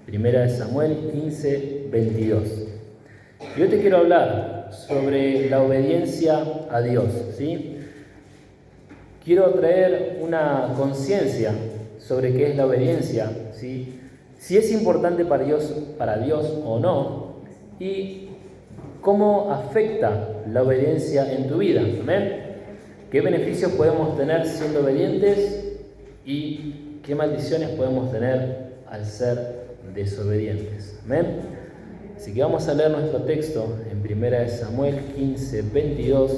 Primera de Samuel 15, 22. Yo te quiero hablar sobre la obediencia a Dios, ¿sí? Quiero traer una conciencia sobre qué es la obediencia, ¿sí? Si es importante para Dios o no, y cómo afecta la obediencia en tu vida, ¿amén? ¿Qué beneficios podemos tener siendo obedientes y qué maldiciones podemos tener al ser desobedientes? ¿Amén? Así que vamos a leer nuestro texto en 1 de Samuel 15, 22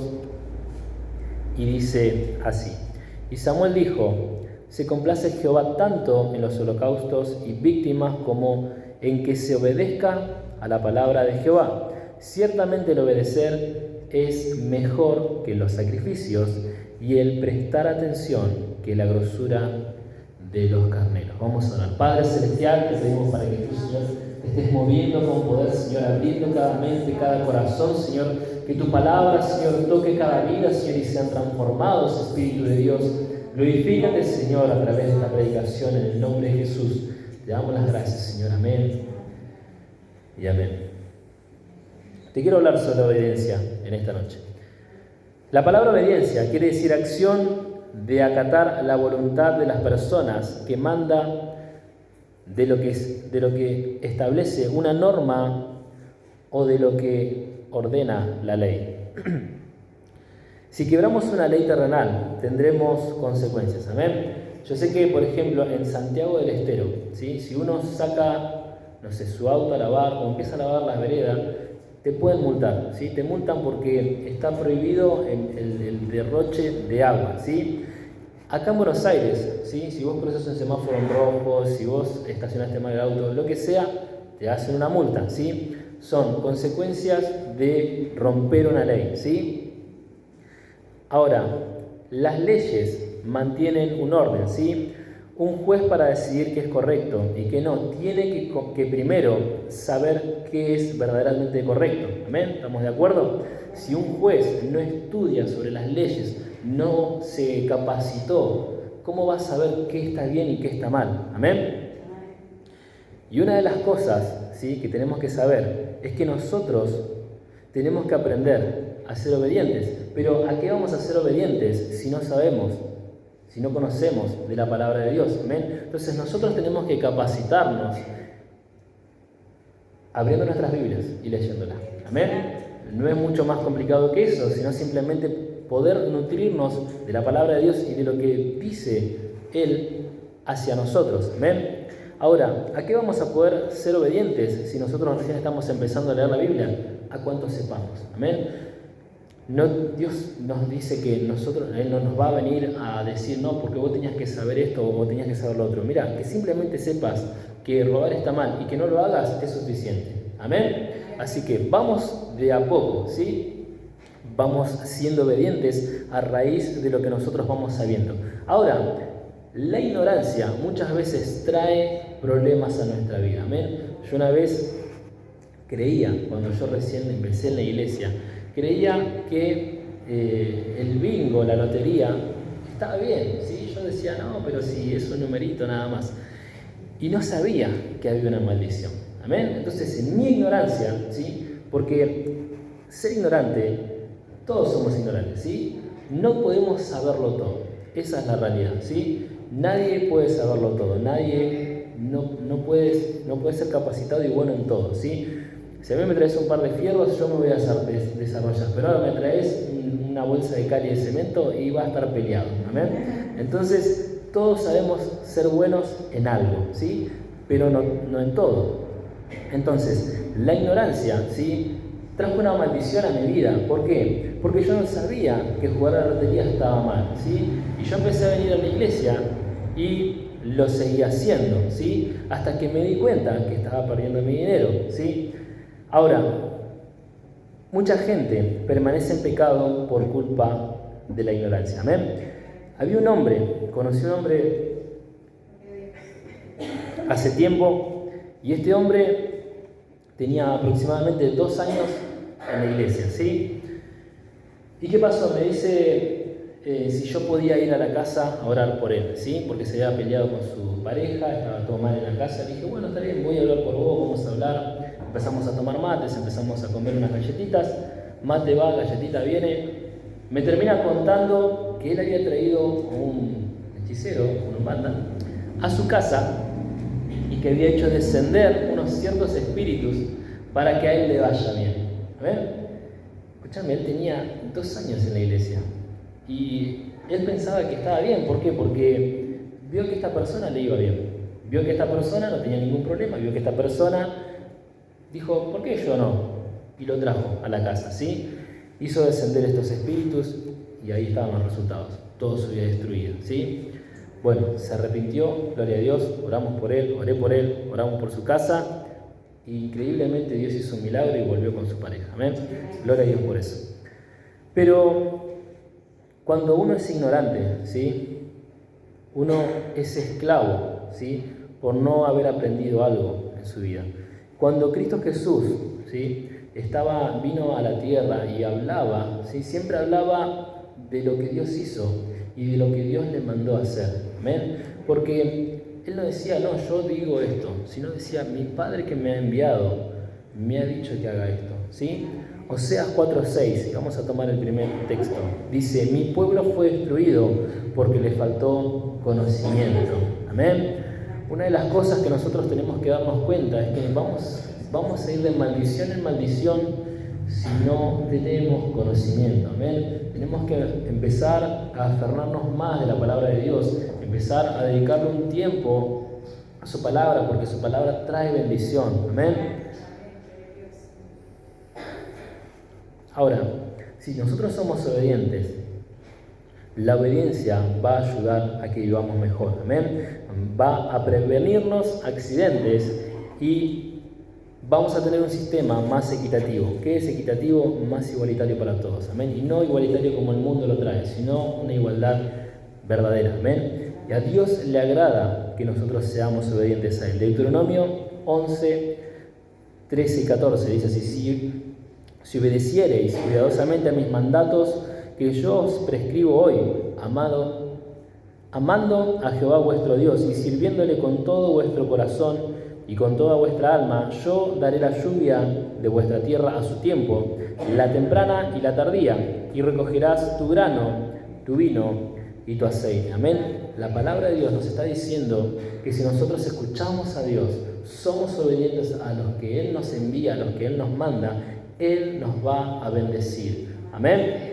y dice así: Y Samuel dijo: se complace Jehová tanto en los holocaustos y víctimas como en que se obedezca a la palabra de Jehová. Ciertamente el obedecer es mejor que los sacrificios y el prestar atención que la grosura de los carneros. Vamos a orar. Padre Celestial, te pedimos para que tú, Señor, te estés moviendo con poder, Señor, abriendo cada mente, cada corazón, Señor, que tu palabra, Señor, toque cada vida, Señor, y sean transformados, Espíritu de Dios. Glorifícate, Señor, a través de esta predicación en el nombre de Jesús. Te damos las gracias, Señor. Amén y amén. Te quiero hablar sobre obediencia en esta noche. La palabra obediencia quiere decir acción de acatar la voluntad de las personas que manda de lo que establece una norma o de lo que ordena la ley. Si quebramos una ley terrenal, tendremos consecuencias. ¿Amén? Yo sé que, por ejemplo, en Santiago del Estero, ¿sí? Si uno saca, no sé, su auto a lavar o empieza a lavar las veredas, te pueden multar, ¿sí? Te multan porque está prohibido el derroche de agua, ¿sí? Acá en Buenos Aires, ¿sí? Si vos cruzas un semáforo en rojo, si vos estacionaste mal el auto, lo que sea, te hacen una multa, ¿sí? Son consecuencias de romper una ley, ¿sí? Ahora, las leyes mantienen un orden, ¿sí? Un juez, para decidir qué es correcto y qué no, tiene que primero saber qué es verdaderamente correcto. ¿Amén? ¿Estamos de acuerdo? Si un juez no estudia sobre las leyes, no se capacitó, ¿cómo va a saber qué está bien y qué está mal? ¿Amén? Y una de las cosas, ¿sí?, que tenemos que saber es que nosotros tenemos que aprender a ser obedientes. Pero ¿a qué vamos a ser obedientes si no sabemos, si no conocemos de la palabra de Dios? ¿Amén? Entonces nosotros tenemos que capacitarnos abriendo nuestras Biblias y leyéndolas. ¿Amén? No es mucho más complicado que eso, sino simplemente poder nutrirnos de la palabra de Dios y de lo que dice Él hacia nosotros. ¿Amén? Ahora, ¿a qué vamos a poder ser obedientes si nosotros recién estamos empezando a leer la Biblia? A cuanto sepamos. ¿Amén? No, Dios nos dice que Él no nos va a venir a decir, no, porque vos tenías que saber esto o vos tenías que saber lo otro. Mira, que simplemente sepas que robar está mal y que no lo hagas es suficiente. ¿Amén? Así que vamos de a poco, ¿sí? Vamos siendo obedientes a raíz de lo que nosotros vamos sabiendo. Ahora, la ignorancia muchas veces trae problemas a nuestra vida. ¿Amén? Yo una vez creía, cuando yo recién empecé en la iglesia, creía que el bingo, la lotería, estaba bien, ¿sí? Yo decía, no, pero si es un numerito nada más. Y no sabía que había una maldición. ¿Amén? Entonces, en mi ignorancia, ¿sí? Porque ser ignorante, todos somos ignorantes, ¿sí? No podemos saberlo todo. Esa es la realidad, ¿sí? Nadie puede saberlo todo. Nadie no puede ser capacitado y bueno en todo, ¿sí? Si a mí me traes un par de fierros, yo me voy a desarrollar. Pero ahora me traes una bolsa de cal y de cemento y va a estar peleado. ¿Amén? Entonces, todos sabemos ser buenos en algo, ¿sí? Pero no en todo. Entonces, la ignorancia, ¿sí?, trajo una maldición a mi vida. ¿Por qué? Porque yo no sabía que jugar a la lotería estaba mal, ¿sí? Y yo empecé a venir a la iglesia y lo seguía haciendo, ¿sí? Hasta que me di cuenta que estaba perdiendo mi dinero, ¿sí? Ahora, mucha gente permanece en pecado por culpa de la ignorancia. ¿Amén? Había un hombre, conocí a un hombre hace tiempo, y este hombre tenía aproximadamente 2 años en la iglesia, ¿sí? ¿Y qué pasó? Me dice si yo podía ir a la casa a orar por él, ¿sí? Porque se había peleado con su pareja, estaba todo mal en la casa. Le dije, bueno, está bien, voy a orar por empezamos a tomar mates, empezamos a comer unas galletitas, mate va, galletita viene. Me termina contando que él había traído un hechicero, un umbanda, a su casa y que había hecho descender unos ciertos espíritus para que a él le vaya bien. A ver, escúchame, él tenía 2 años en la iglesia y él pensaba que estaba bien. ¿Por qué? Porque vio que esta persona le iba bien, vio que esta persona no tenía ningún problema, vio que esta persona dijo, ¿por qué yo no? Y lo trajo a la casa, ¿sí? Hizo descender estos espíritus y ahí estaban los resultados. Todo se había destruido, ¿sí? Bueno, se arrepintió, gloria a Dios, oramos por él, oré por él, oramos por su casa. Y increíblemente Dios hizo un milagro y volvió con su pareja. Amén. Gloria a Dios por eso. Pero cuando uno es ignorante, ¿sí? Uno es esclavo, ¿sí? Por no haber aprendido algo en su vida. Cuando Cristo Jesús, ¿sí? Vino a la tierra y hablaba, ¿sí? Siempre hablaba de lo que Dios hizo y de lo que Dios le mandó a hacer. Amén. Porque Él no decía, no, yo digo esto, sino decía, mi Padre que me ha enviado me ha dicho que haga esto, ¿sí? Oseas 4:6, y vamos a tomar el primer texto. Dice, mi pueblo fue destruido porque le faltó conocimiento. Amén. Una de las cosas que nosotros tenemos que darnos cuenta es que vamos a ir de maldición en maldición si no tenemos conocimiento. Amén. Tenemos que empezar a aferrarnos más de la palabra de Dios, empezar a dedicarle un tiempo a su palabra, porque su palabra trae bendición. Amén. Ahora, si nosotros somos obedientes, la obediencia va a ayudar a que vivamos mejor. Amén. Va a prevenirnos accidentes y vamos a tener un sistema más equitativo. ¿Qué es equitativo? Más igualitario para todos. Amén. Y no igualitario como el mundo lo trae, sino una igualdad verdadera. Amén. Y a Dios le agrada que nosotros seamos obedientes a Él. Deuteronomio 11, 13 y 14 dice así: si obedeciereis cuidadosamente a mis mandatos que yo os prescribo hoy, amando a Jehová vuestro Dios y sirviéndole con todo vuestro corazón y con toda vuestra alma, yo daré la lluvia de vuestra tierra a su tiempo, la temprana y la tardía, y recogerás tu grano, tu vino y tu aceite. Amén. La palabra de Dios nos está diciendo que si nosotros escuchamos a Dios, somos obedientes a los que Él nos envía, a los que Él nos manda, Él nos va a bendecir. Amén.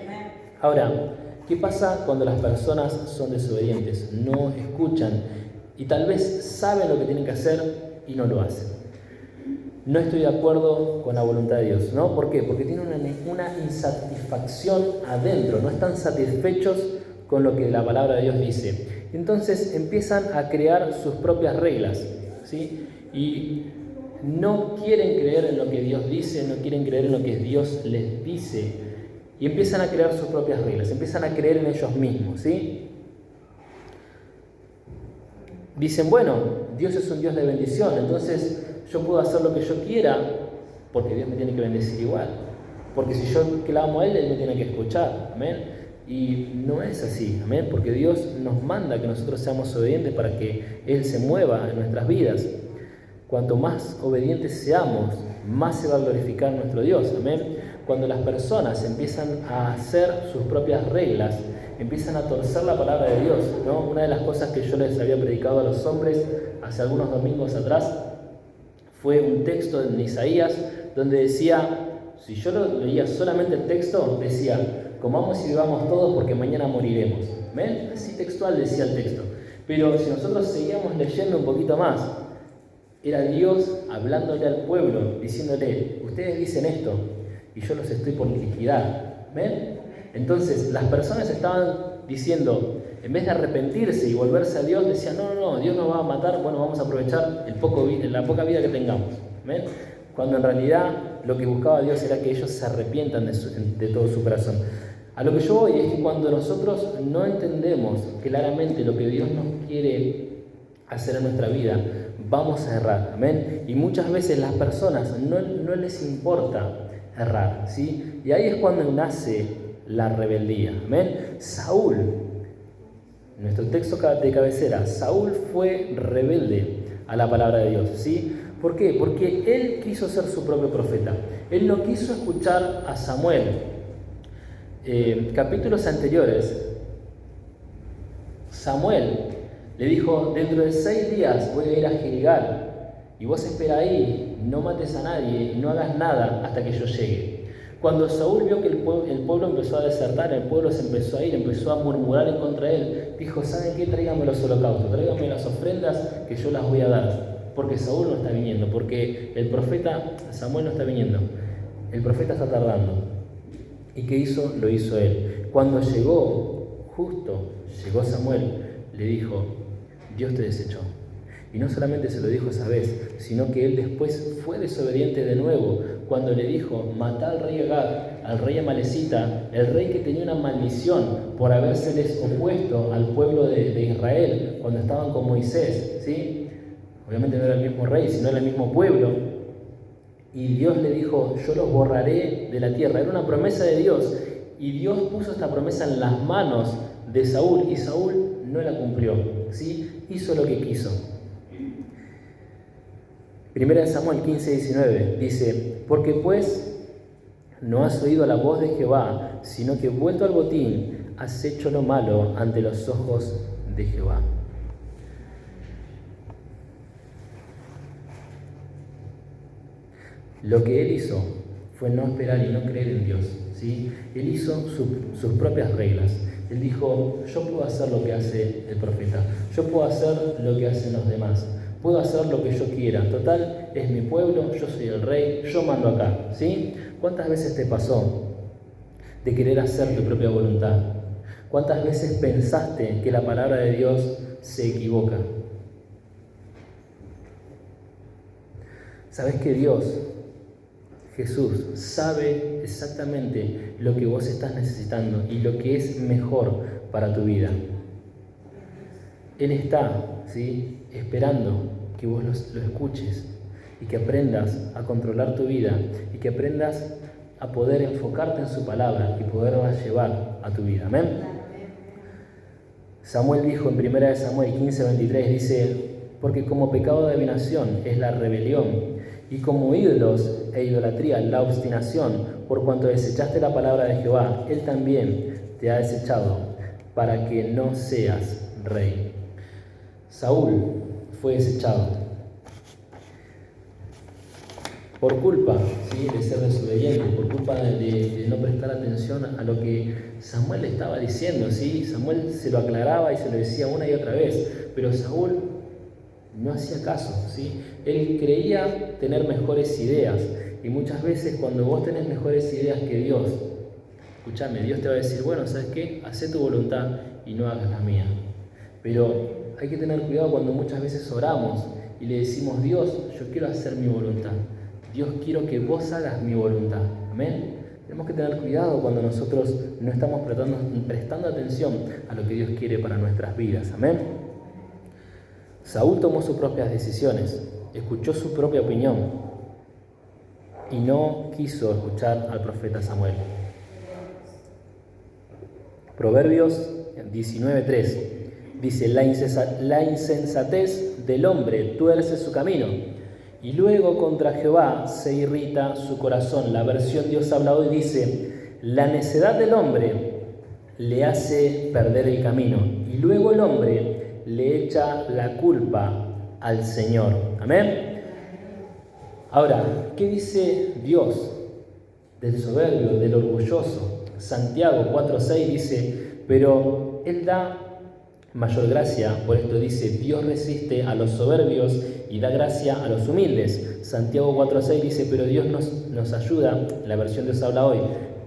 Ahora, ¿qué pasa cuando las personas son desobedientes? No escuchan y tal vez saben lo que tienen que hacer y no lo hacen. No estoy de acuerdo con la voluntad de Dios, ¿no? ¿Por qué? Porque tienen una insatisfacción adentro, no están satisfechos con lo que la palabra de Dios dice. Entonces empiezan a crear sus propias reglas, ¿sí? Y no quieren creer en lo que Dios dice, no quieren creer en lo que Dios les dice. Y empiezan a crear sus propias reglas, empiezan a creer en ellos mismos, ¿sí? Dicen, bueno, Dios es un Dios de bendición, entonces yo puedo hacer lo que yo quiera porque Dios me tiene que bendecir igual. Porque si yo clamo a Él, Él me tiene que escuchar, ¿amén? Y no es así, ¿amén? Porque Dios nos manda que nosotros seamos obedientes para que Él se mueva en nuestras vidas. Cuanto más obedientes seamos, más se va a glorificar nuestro Dios, ¿amén? Cuando las personas empiezan a hacer sus propias reglas, empiezan a torcer la palabra de Dios, ¿no? Una de las cosas que yo les había predicado a los hombres hace algunos domingos atrás fue un texto en Isaías donde decía, si yo lo leía solamente el texto, decía, comamos y bebamos todos porque mañana moriremos. ¿Ven? Así textual decía el texto. Pero si nosotros seguíamos leyendo un poquito más, era Dios hablándole al pueblo, diciéndole, ustedes dicen esto y yo los estoy por liquidar. ¿Ven? Entonces las personas estaban diciendo, en vez de arrepentirse y volverse a Dios, decían, no, Dios nos va a matar, bueno, vamos a aprovechar la poca vida que tengamos. ¿Ven? Cuando en realidad lo que buscaba Dios era que ellos se arrepientan de todo su corazón. A lo que yo voy es que cuando nosotros no entendemos claramente lo que Dios nos quiere hacer en nuestra vida, vamos a errar, amén. Y muchas veces las personas no les importa errar, ¿sí? Y ahí es cuando nace la rebeldía, amén. Saúl, nuestro texto de cabecera, Saúl fue rebelde a la palabra de Dios, ¿sí? ¿Por qué? Porque él quiso ser su propio profeta. Él no quiso escuchar a Samuel. Capítulos anteriores, Samuel le dijo, dentro de 6 días voy a ir a Gilgal, y vos espera ahí, no mates a nadie, no hagas nada hasta que yo llegue. Cuando Saúl vio que el pueblo empezó a desertar, el pueblo se empezó a ir, empezó a murmurar en contra de él, dijo, ¿saben qué? Tráiganme los holocaustos, tráiganme las ofrendas que yo las voy a dar, porque Saúl no está viniendo, porque el profeta Samuel no está viniendo, el profeta está tardando. ¿Y qué hizo? Lo hizo él. Cuando llegó Samuel, le dijo, Dios te desechó. Y no solamente se lo dijo esa vez, sino que él después fue desobediente de nuevo, cuando le dijo, matá al rey Agag, al rey amalecita, el rey que tenía una maldición por habérseles opuesto al pueblo de Israel cuando estaban con Moisés, ¿sí? Obviamente no era el mismo rey, sino era el mismo pueblo. Y Dios le dijo, yo los borraré de la tierra. Era una promesa de Dios. Y Dios puso esta promesa en las manos de Saúl, y Saúl no la cumplió, ¿sí? Hizo lo que quiso. Primera de Samuel 15:19 dice, porque pues no has oído la voz de Jehová, sino que vuelto al botín, has hecho lo malo ante los ojos de Jehová. Lo que él hizo fue no esperar y no creer en Dios, ¿sí? Él hizo sus propias reglas. Él dijo, yo puedo hacer lo que hace el profeta, yo puedo hacer lo que hacen los demás, puedo hacer lo que yo quiera, total, es mi pueblo, yo soy el rey, yo mando acá, ¿sí? ¿Cuántas veces te pasó de querer hacer tu propia voluntad? ¿Cuántas veces pensaste que la palabra de Dios se equivoca? ¿Sabes que Dios, Jesús, sabe exactamente lo que vos estás necesitando y lo que es mejor para tu vida? Él está, ¿sí?, esperando que vos lo escuches y que aprendas a controlar tu vida y que aprendas a poder enfocarte en su palabra y poderla llevar a tu vida. Amén. Samuel dijo en 1 de Samuel 15:23, dice, porque como pecado de adivinación es la rebelión, y como ídolos e idolatría la obstinación, por cuanto desechaste la palabra de Jehová, Él también te ha desechado, para que no seas rey. Saúl fue desechado por culpa, ¿sí?, de ser desobediente, por culpa de no prestar atención a lo que Samuel le estaba diciendo, ¿sí? Samuel se lo aclaraba y se lo decía una y otra vez, pero Saúl no hacía caso, ¿sí? Él creía tener mejores ideas, y muchas veces cuando vos tenés mejores ideas que Dios, escúchame, Dios te va a decir, bueno, ¿sabes qué? Hacé tu voluntad y no hagas la mía. Pero hay que tener cuidado cuando muchas veces oramos y le decimos, Dios, yo quiero hacer mi voluntad. Dios, quiero que vos hagas mi voluntad. Amén. Tenemos que tener cuidado cuando nosotros no estamos prestando atención a lo que Dios quiere para nuestras vidas. Amén. Saúl tomó sus propias decisiones, escuchó su propia opinión y no quiso escuchar al profeta Samuel. Proverbios 19:3 dice, la insensatez del hombre tuerce su camino, y luego contra Jehová se irrita su corazón. La versión Dios habla hoy dice, la necedad del hombre le hace perder el camino, y luego el hombre le echa la culpa al Señor. Amén. Ahora, ¿qué dice Dios del soberbio, del orgulloso? Santiago 4:6 dice, pero Él da mayor gracia, por esto dice, Dios resiste a los soberbios y da gracia a los humildes. Santiago 4:6 dice, pero Dios nos ayuda, la versión Dios habla hoy,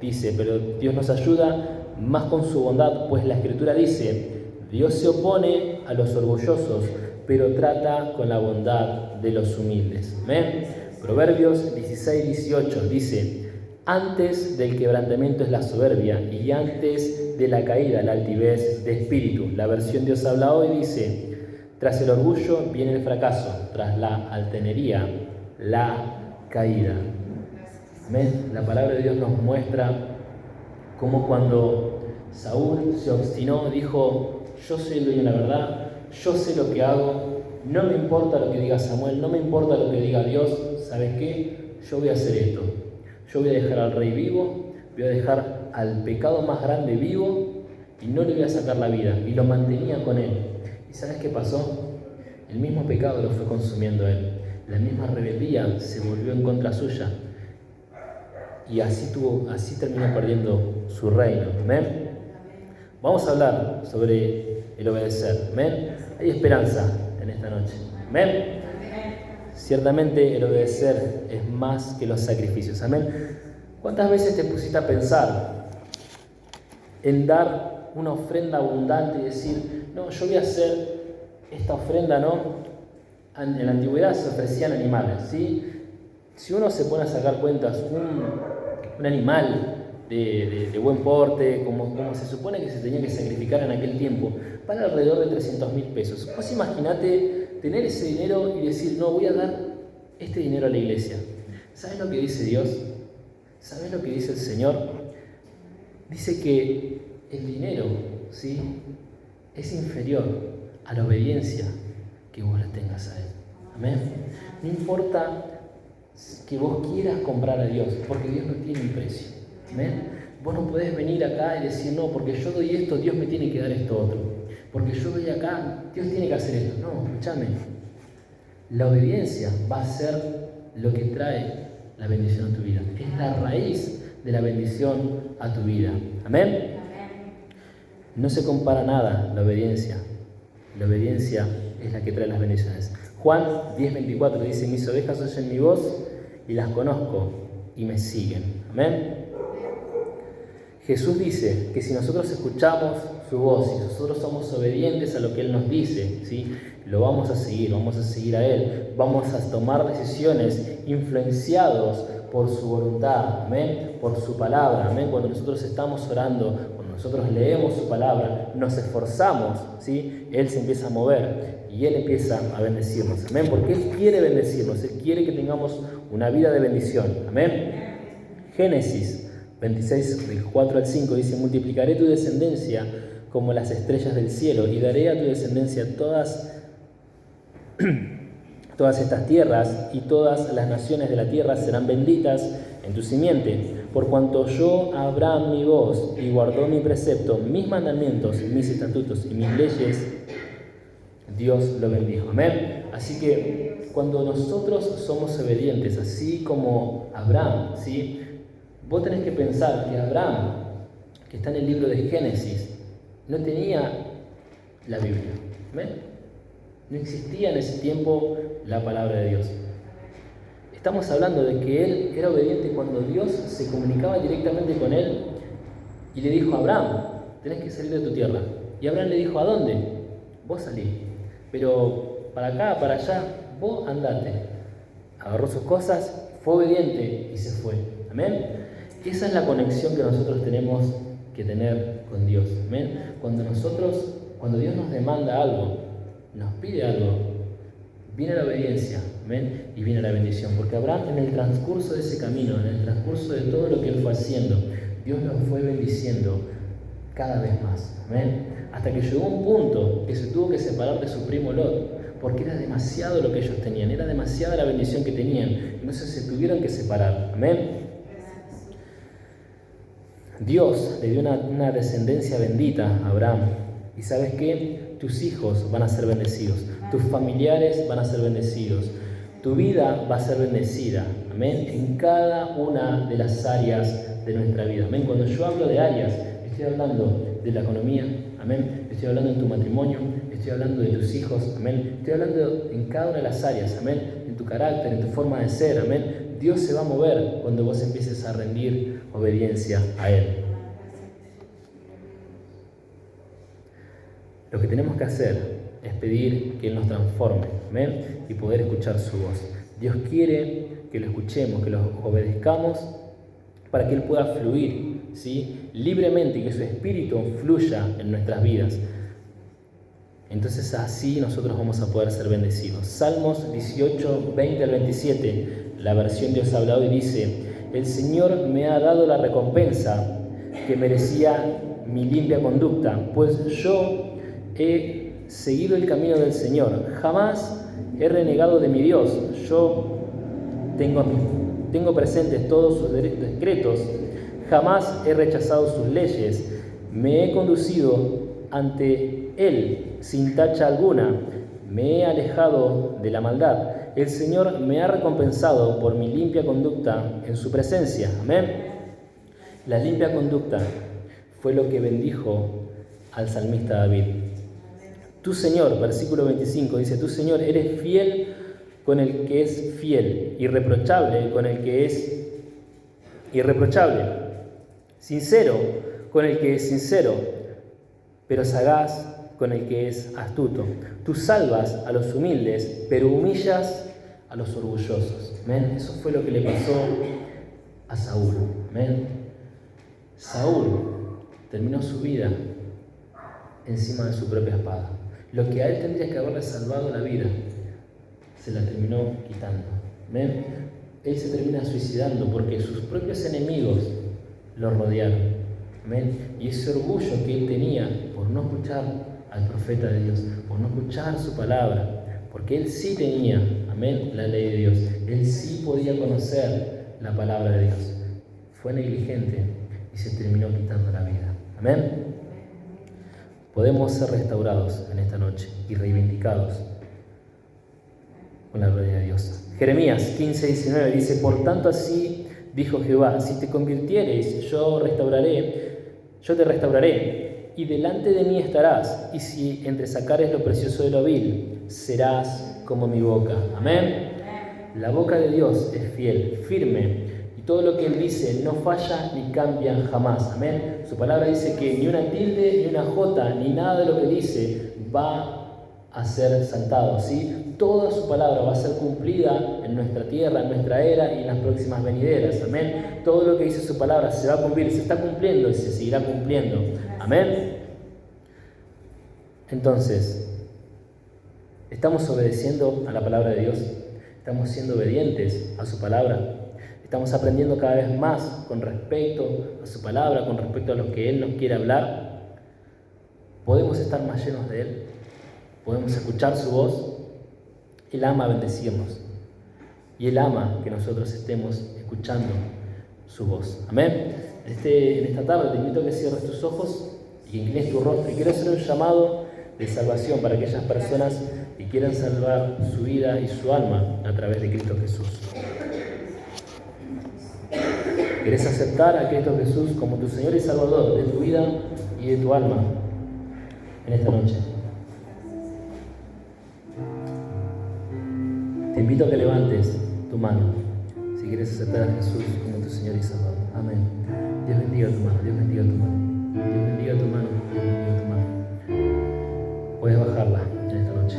dice, pero Dios nos ayuda más con su bondad, pues la Escritura dice, Dios se opone a los orgullosos, pero trata con la bondad de los humildes. ¿Amén? Proverbios 16:18 dice, antes del quebrantamiento es la soberbia, y antes de la caída la altivez de espíritu. La versión Dios habla hoy dice, tras el orgullo viene el fracaso, tras la altanería la caída. ¿Amén? La palabra de Dios nos muestra cómo cuando Saúl se obstinó, dijo, yo soy el dueño de la verdad, yo sé lo que hago, no me importa lo que diga Samuel, no me importa lo que diga Dios, ¿sabes qué? Yo voy a hacer esto. Yo voy a dejar al rey vivo, voy a dejar al pecado más grande vivo y no le voy a sacar la vida. Y lo mantenía con él. ¿Y sabes qué pasó? El mismo pecado lo fue consumiendo él. La misma rebeldía se volvió en contra suya. Y así terminó perdiendo su reino. ¿Amén? Vamos a hablar sobre el obedecer. ¿Amén? Hay esperanza en esta noche. ¿Amén? Ciertamente el obedecer es más que los sacrificios. ¿Amén? ¿Cuántas veces te pusiste a pensar en dar una ofrenda abundante y decir, no, yo voy a hacer esta ofrenda, ¿no? En la antigüedad se ofrecían animales, ¿sí? Si uno se pone a sacar cuentas, un animal de buen porte, como se supone que se tenía que sacrificar en aquel tiempo, vale alrededor de 300.000 pesos. Pues imagínate tener ese dinero y decir, no, voy a dar este dinero a la iglesia. ¿Sabes lo que dice Dios? ¿Sabes lo que dice el Señor? Dice que el dinero, ¿sí?, es inferior a la obediencia que vos le tengas a Él. Amén. No importa que vos quieras comprar a Dios, porque Dios no tiene un precio. Amén. Vos no podés venir acá y decir, no, porque yo doy esto, Dios me tiene que dar esto otro. Porque yo doy acá, Dios tiene que hacer esto. No, escúchame. La obediencia va a ser lo que trae la bendición a tu vida. Es la raíz de la bendición a tu vida. Amén. No se compara nada la obediencia. La obediencia es la que trae las bendiciones. Juan 10:24 dice, mis ovejas oyen mi voz y las conozco y me siguen. Amén. Jesús dice que si nosotros escuchamos su voz, si nosotros somos obedientes a lo que Él nos dice, ¿sí?, lo vamos a seguir a Él, vamos a tomar decisiones influenciados por su voluntad, amén, por su palabra, amén. Cuando nosotros estamos orando, cuando nosotros leemos su palabra, nos esforzamos, ¿sí?, Él se empieza a mover y Él empieza a bendecirnos, amén, porque Él quiere bendecirnos, Él quiere que tengamos una vida de bendición, amén. Génesis 26, del 4 al 5 dice, multiplicaré tu descendencia como las estrellas del cielo y daré a tu descendencia todas estas tierras y todas las naciones de la tierra serán benditas en tu simiente. Por cuanto yo a Abraham mi voz y guardó mi precepto, mis mandamientos, mis estatutos y mis leyes, Dios lo bendijo. Amén. Así que cuando nosotros somos obedientes, así como Abraham, ¿sí?, vos tenés que pensar que Abraham, que está en el libro de Génesis, no tenía la Biblia. ¿Amén? No existía en ese tiempo la palabra de Dios. Estamos hablando de que él era obediente cuando Dios se comunicaba directamente con él y le dijo a Abraham, tenés que salir de tu tierra. Y Abraham le dijo, ¿a dónde? Vos salí. Pero para acá, para allá, vos andate. Agarró sus cosas, fue obediente y se fue. Amén. Esa es la conexión que nosotros tenemos que tener con Dios. Amén. Cuando Dios nos demanda algo, nos pide algo, viene la obediencia, amén, y viene la bendición. Porque Abraham, en el transcurso de ese camino, en el transcurso de todo lo que él fue haciendo, Dios lo fue bendiciendo cada vez más, amén. Hasta que llegó un punto que se tuvo que separar de su primo Lot, porque era demasiado lo que ellos tenían, era demasiada la bendición que tenían, entonces se tuvieron que separar, amén. Dios le dio una descendencia bendita a Abraham. ¿Y sabes qué? Tus hijos van a ser bendecidos. Tus familiares van a ser bendecidos. Tu vida va a ser bendecida. Amén. En cada una de las áreas de nuestra vida. Amén. Cuando yo hablo de áreas, estoy hablando de la economía. Amén. Estoy hablando en tu matrimonio. Estoy hablando de tus hijos. Amén. Estoy hablando en cada una de las áreas. Amén. En tu carácter, en tu forma de ser. Amén. Dios se va a mover cuando vos empieces a rendir obediencia a Él. Lo que tenemos que hacer es pedir que Él nos transforme, ¿amén?, y poder escuchar su voz. Dios quiere que lo escuchemos, que lo obedezcamos para que Él pueda fluir, ¿sí?, libremente y que su Espíritu fluya en nuestras vidas. Entonces así nosotros vamos a poder ser bendecidos. Salmos 18, 20 al 27, la versión Dios ha hablado y dice, el Señor me ha dado la recompensa que merecía mi limpia conducta, pues yo he seguido el camino del Señor. Jamás he renegado de mi Dios. Yo tengo presentes todos sus decretos. Jamás he rechazado sus leyes. Me he conducido ante Él sin tacha alguna. Me he alejado de la maldad. El Señor me ha recompensado por mi limpia conducta en su presencia. Amén. La limpia conducta fue lo que bendijo al salmista David. Tú, Señor, versículo 25, dice, tú, Señor, eres fiel con el que es fiel, irreprochable con el que es irreprochable, sincero con el que es sincero, pero sagaz con el que es astuto. Tú salvas a los humildes, pero humillas a los orgullosos. ¿Amén? Eso fue lo que le pasó a Saúl. ¿Amén? Saúl terminó su vida encima de su propia espada. Lo que a él tendría que haberle salvado la vida, se la terminó quitando. ¿Amén? Él se termina suicidando porque sus propios enemigos lo rodearon. ¿Amén? Y ese orgullo que él tenía por no escuchar al profeta de Dios, por no escuchar su palabra, porque él sí tenía, amén, la ley de Dios, él sí podía conocer la palabra de Dios, fue negligente y se terminó quitando la vida. Amén. Podemos ser restaurados en esta noche y reivindicados con la gloria de Dios. Jeremías 15:19 dice, por tanto así dijo Jehová, si te convirtieres, yo te restauraré, y delante de mí estarás, y si entresacares lo precioso de lo vil, serás como mi boca. Amén. La boca de Dios es fiel, firme, y todo lo que Él dice no falla ni cambia jamás. Amén. Su palabra dice que ni una tilde, ni una jota, ni nada de lo que dice va a ser saltado, ¿sí? Toda su palabra va a ser cumplida en nuestra tierra, en nuestra era y en las próximas venideras. Amén. Todo lo que dice su palabra se va a cumplir, se está cumpliendo y se seguirá cumpliendo. Amén. Entonces, ¿estamos obedeciendo a la palabra de Dios? ¿Estamos siendo obedientes a su palabra? ¿Estamos aprendiendo cada vez más con respecto a su palabra, con respecto a lo que Él nos quiere hablar? ¿Podemos estar más llenos de Él? ¿Podemos escuchar su voz? Él ama bendecirnos y Él ama que nosotros estemos escuchando su voz. Amén. En esta tarde te invito a que cierres tus ojos y que inclines tu rostro. Y quiero hacer un llamado de salvación para aquellas personas que quieran salvar su vida y su alma a través de Cristo Jesús. ¿Querés aceptar a Cristo Jesús como tu Señor y Salvador de tu vida y de tu alma en esta noche? Te invito a que levantes tu mano si quieres aceptar a Jesús como tu Señor y Salvador. Amén. Dios bendiga tu mano, Dios bendiga tu mano. Dios bendiga tu mano, Dios bendiga tu mano. Puedes bajarla en esta noche.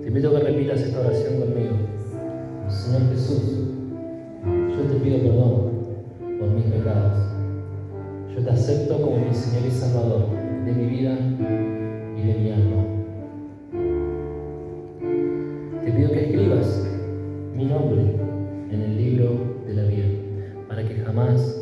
Te invito a que repitas esta oración conmigo. Señor Jesús, yo te pido perdón por mis pecados. Yo te acepto como mi Señor y Salvador de mi vida y de mi alma. Te pido que escribas mi nombre en el libro de la vida, para que jamás